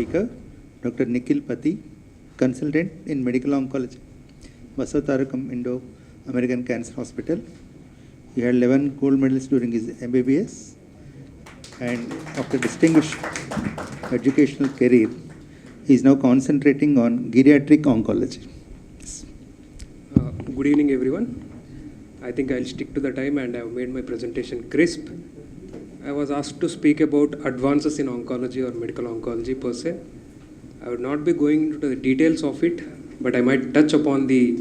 speaker, Dr. Nikhil PATHI, consultant in medical oncology, BASAVATHARAKAM INDO, American Cancer Hospital. He had 11 gold medals during his MBBS, and after distinguished educational career, he is now concentrating on geriatric oncology. Yes. Good evening, everyone. I think I'll stick to the time, and I've made my presentation crisp. I was asked to speak about advances in oncology or medical oncology per se. I would not be going into the details of it, but I might touch upon the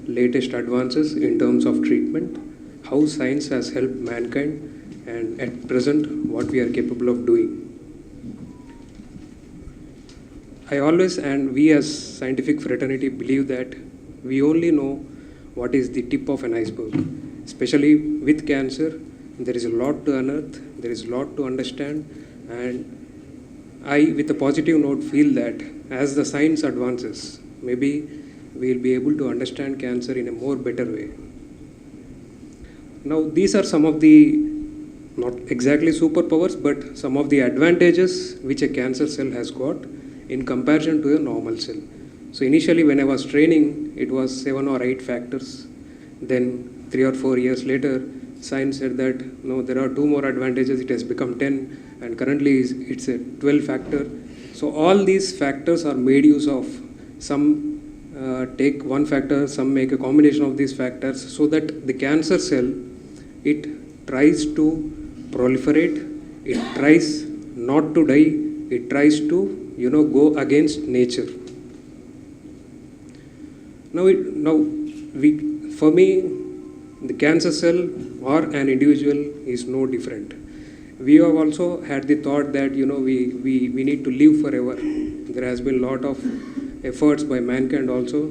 latest advances in terms of treatment, how science has helped mankind, and at present, what we are capable of doing. I always, and we as scientific fraternity, believe that we only know what is the tip of an iceberg. Especially with cancer, there is a lot to unearth, there is a lot to understand, and I, with a positive note, feel that as the science advances, maybe we will be able to understand cancer in a more better way. Now, these are some of the, not exactly superpowers, but some of the advantages which a cancer cell has got in comparison to a normal cell. So initially when I was training, it was 7 or 8 factors. Then 3 or 4 years later, science said that no, there are 2 more advantages, it has become 10, and currently it's a 12 factor. So all these factors are made use of. Some take one factor, some make a combination of these factors, so that the cancer cell, it tries to proliferate, it tries not to die, it tries to go against nature. For me, the cancer cell or an individual is no different. We have also had the thought that we need to live forever. There has been a lot of efforts by mankind also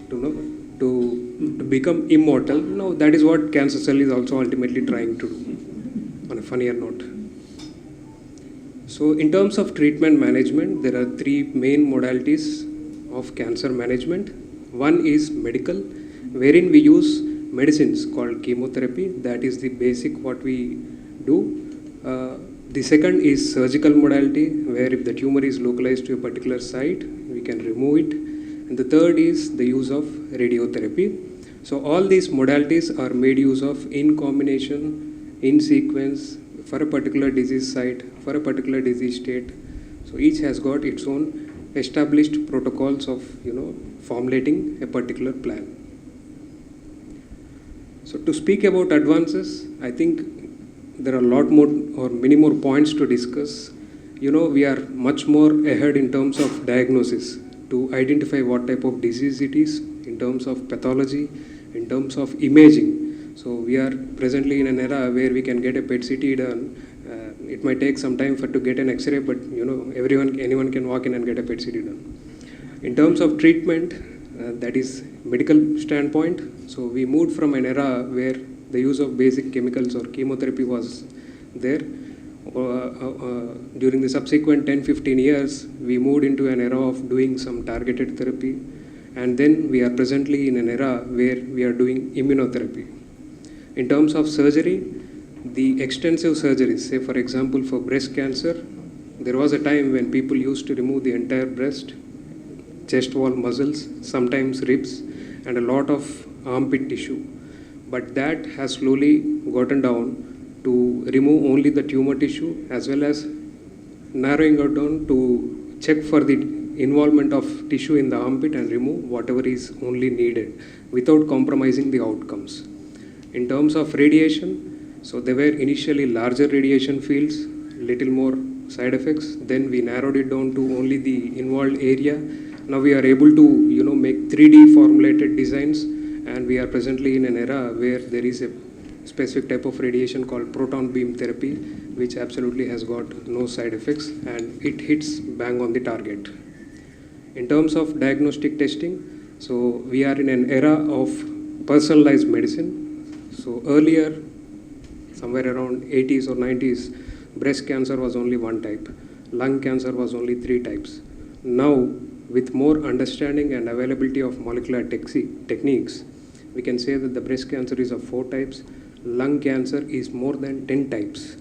to become immortal. No, that is what cancer cell is also ultimately trying to do, on a funnier note. So in terms of treatment management, there are 3 main modalities of cancer management. One is medical, wherein we use medicines called chemotherapy. That is the basic what we do. The second is surgical modality, where if the tumor is localized to a particular site, we can remove it. And the third is the use of radiotherapy. So all these modalities are made use of in combination, in sequence, for a particular disease site, for a particular disease state. So each has got its own established protocols of formulating a particular plan. So to speak about advances, I think there are a lot more or many more points to discuss. We are much more ahead in terms of diagnosis to identify what type of disease it is, in terms of pathology, in terms of imaging. So we are presently in an era where we can get a PET CT done. It might take some time to get an X-ray, but anyone can walk in and get a PET CT done. In terms of treatment, that is medical standpoint. So we moved from an era where the use of basic chemicals or chemotherapy was there. During the subsequent 10-15 years, we moved into an era of doing some targeted therapy. And then we are presently in an era where we are doing immunotherapy. In terms of surgery, the extensive surgeries, say for example for breast cancer, there was a time when people used to remove the entire breast, chest wall muscles, sometimes ribs, and a lot of armpit tissue. But that has slowly gotten down to remove only the tumor tissue, as well as narrowing it down to check for the involvement of tissue in the armpit and remove whatever is only needed without compromising the outcomes. In terms of radiation, so there were initially larger radiation fields, little more side effects. Then we narrowed it down to only the involved area. Now we are able to make 3D formulated designs, and we are presently in an era where there is a specific type of radiation called proton beam therapy, which absolutely has got no side effects, and it hits bang on the target. In terms of diagnostic testing, so we are in an era of personalized medicine. So earlier, somewhere around 80s or 90s, breast cancer was only 1 type, lung cancer was only 3 types. Now, with more understanding and availability of molecular techniques, we can say that the breast cancer is of 4 types, lung cancer is more than 10 types.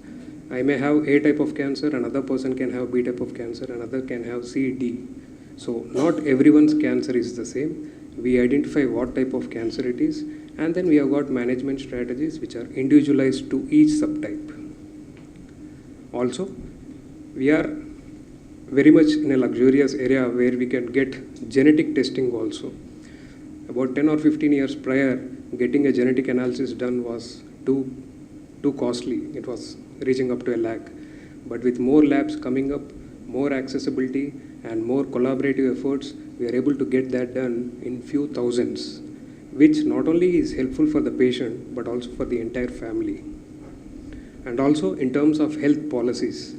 I may have A type of cancer, another person can have B type of cancer, another can have C, D. So not everyone's cancer is the same. We identify what type of cancer it is, and then we have got management strategies which are individualized to each subtype. Also, we are very much in a luxurious area where we can get genetic testing also. About 10 or 15 years prior, getting a genetic analysis done was too costly. It was reaching up to $1 lakh. But with more labs coming up, more accessibility and more collaborative efforts, we are able to get that done in few thousands, which not only is helpful for the patient, but also for the entire family. And also in terms of health policies.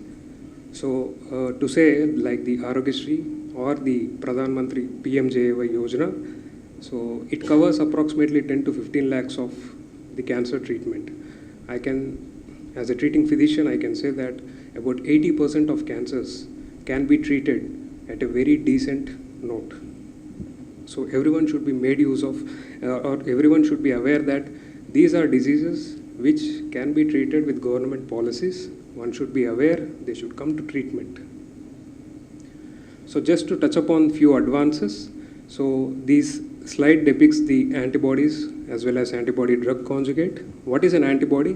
So to say like the Arogyasri or the Pradhan Mantri PMJAY Yojana, so it covers approximately 10 to 15 lakhs of the cancer treatment. I can, as a treating physician, I can say that about 80% of cancers can be treated at a very decent note. So everyone should be made use of, or everyone should be aware that these are diseases which can be treated with government policies. One should be aware, they should come to treatment. So just to touch upon few advances, so this slide depicts the antibodies as well as antibody drug conjugate. What is an antibody?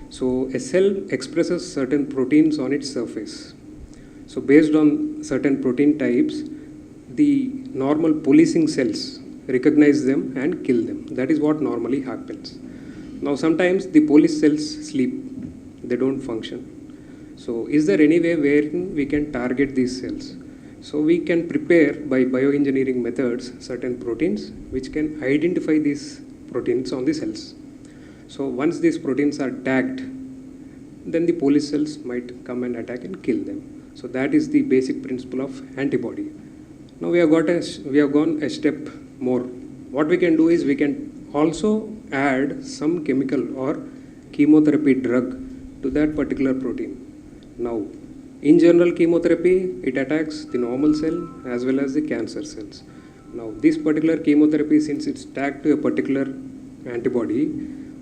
So a cell expresses certain proteins on its surface. So based on certain protein types, the normal policing cells recognize them and kill them. That is what normally happens. Now sometimes the police cells sleep, they don't function. So is there any way where we can target these cells? So we can prepare by bioengineering methods certain proteins which can identify these proteins on the cells. So once these proteins are tagged, then the police cells might come and attack and kill them. So that is the basic principle of antibody. Now we have gone a step more. What we can do is we can also add some chemical or chemotherapy drug to that particular protein. Now, in general chemotherapy, it attacks the normal cell as well as the cancer cells. Now, this particular chemotherapy, since it's tagged to a particular antibody,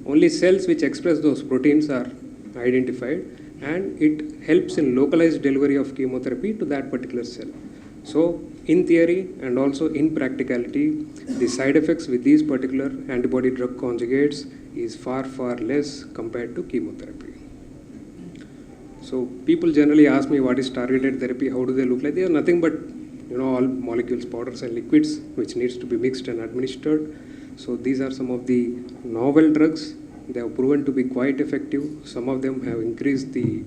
only cells which express those proteins are identified, and it helps in localized delivery of chemotherapy to that particular cell. So, in theory and also in practicality, the side effects with these particular antibody drug conjugates is far less compared to chemotherapy. So people generally ask me what is targeted therapy, how do they look like? They are nothing but all molecules, powders and liquids which needs to be mixed and administered. So these are some of the novel drugs. They have proven to be quite effective. Some of them have increased the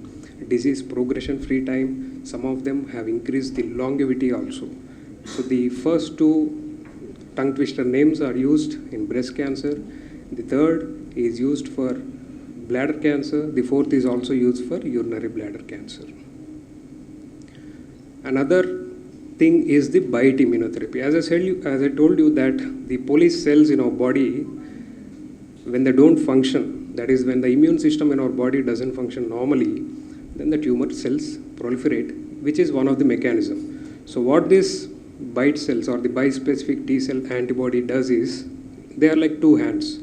disease progression free time. Some of them have increased the longevity also. So the first two tongue twister names are used in breast cancer. The third is used for bladder cancer. The fourth is also used for urinary bladder cancer. Another thing is the BITE immunotherapy. As I told you that the police cells in our body, when they don't function, that is when the immune system in our body doesn't function normally, then the tumor cells proliferate, which is one of the mechanisms. So what this BITE cells or the bispecific T cell antibody does is, they are like two hands.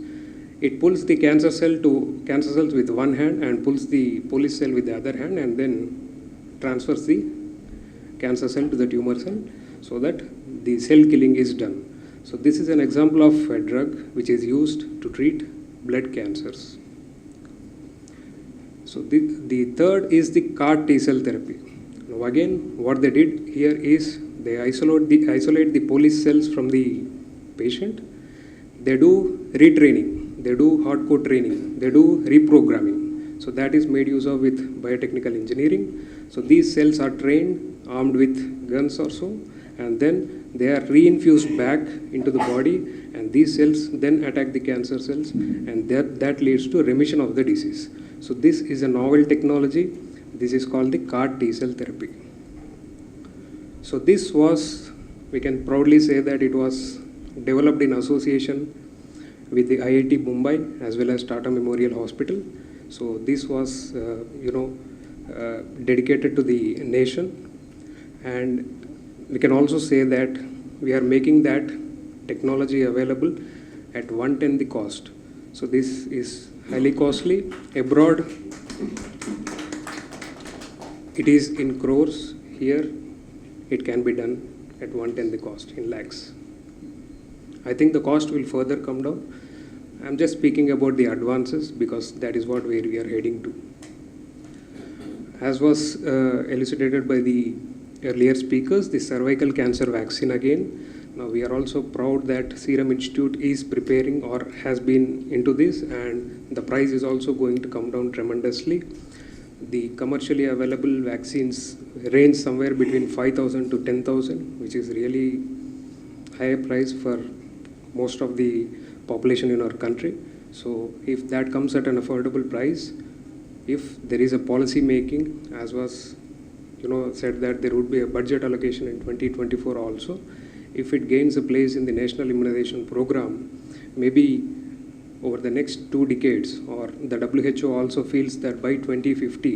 It pulls the cancer cells with one hand and pulls the police cell with the other hand, and then transfers the cancer cell to the tumor cell so that the cell killing is done. So this is an example of a drug which is used to treat blood cancers. So the third is the CAR T cell therapy. Now again, what they did here is they isolate the police cells from the patient. They do retraining. They do hardcore training, they do reprogramming. So that is made use of with biotechnical engineering. So these cells are trained, armed with guns or so, and then they are reinfused back into the body, and these cells then attack the cancer cells, and that leads to remission of the disease. So this is a novel technology. This is called the CAR T cell therapy. So this was, we can proudly say that it was developed in association with the IIT Mumbai as well as Tata Memorial Hospital. So this was, dedicated to the nation, and we can also say that we are making that technology available at 1/10 the cost. So this is highly costly. Abroad, it is in crores. Here, it can be done at 1/10 the cost in lakhs. I think the cost will further come down. I'm just speaking about the advances because that is what where we are heading to. As was elucidated by the earlier speakers, the cervical cancer vaccine again. Now we are also proud that Serum Institute is preparing or has been into this, and the price is also going to come down tremendously. The commercially available vaccines range somewhere between 5,000 to 10,000, which is really higher price for most of the population in our country. So if that comes at an affordable price, if there is a policy making, as was said that there would be a budget allocation in 2024 also, if it gains a place in the national immunization program, maybe over the next 2 decades, or the WHO also feels that by 2050,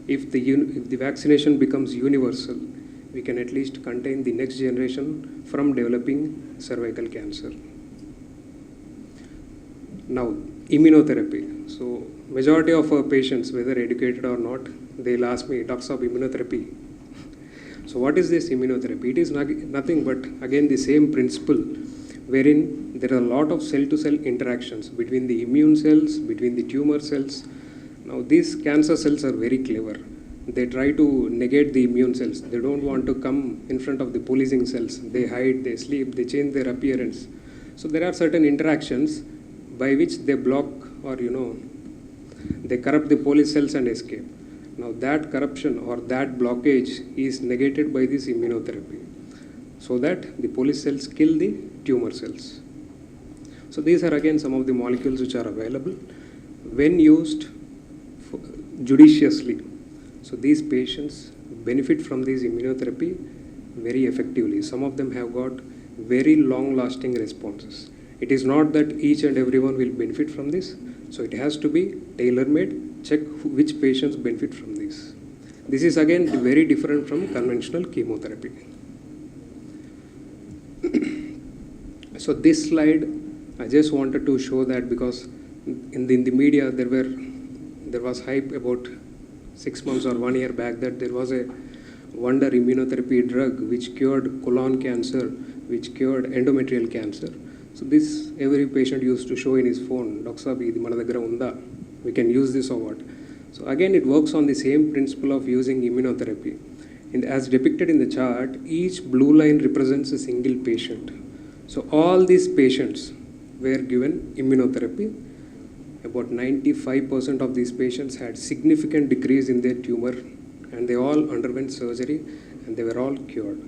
if the vaccination becomes universal, we can at least contain the next generation from developing cervical cancer. Now, immunotherapy. So, majority of our patients, whether educated or not, they'll ask me, "Docs of immunotherapy." So, what is this immunotherapy? It is nothing but, again, the same principle, wherein there are a lot of cell-to-cell interactions between the immune cells, between the tumor cells. Now, these cancer cells are very clever. They try to negate the immune cells. They don't want to come in front of the policing cells. They hide, they sleep, they change their appearance. So, there are certain interactions by which they block or, they corrupt the police cells and escape. Now, that corruption or that blockage is negated by this immunotherapy, so that the police cells kill the tumor cells. So these are again some of the molecules which are available when used judiciously. So these patients benefit from this immunotherapy very effectively. Some of them have got very long lasting responses. It is not that each and everyone will benefit from this. So it has to be tailor-made. Check which patients benefit from this. This is again very different from conventional chemotherapy. So this slide, I just wanted to show that because in the media there was hype about 6 months or 1 year back that there was a wonder immunotherapy drug which cured colon cancer, which cured endometrial cancer. So this every patient used to show in his phone, "Doc Saab, idi mana daggara unda. We can use this or what?" So again, it works on the same principle of using immunotherapy. And as depicted in the chart, each blue line represents a single patient. So all these patients were given immunotherapy. About 95% of these patients had significant decrease in their tumor, and they all underwent surgery and they were all cured.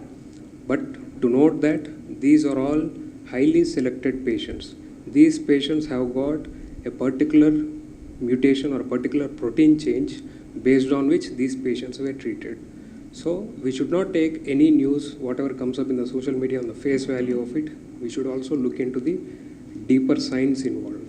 But to note that these are all highly selected patients. These patients have got a particular mutation or a particular protein change based on which these patients were treated. So we should not take any news, whatever comes up in the social media, on the face value of it. We should also look into the deeper science involved.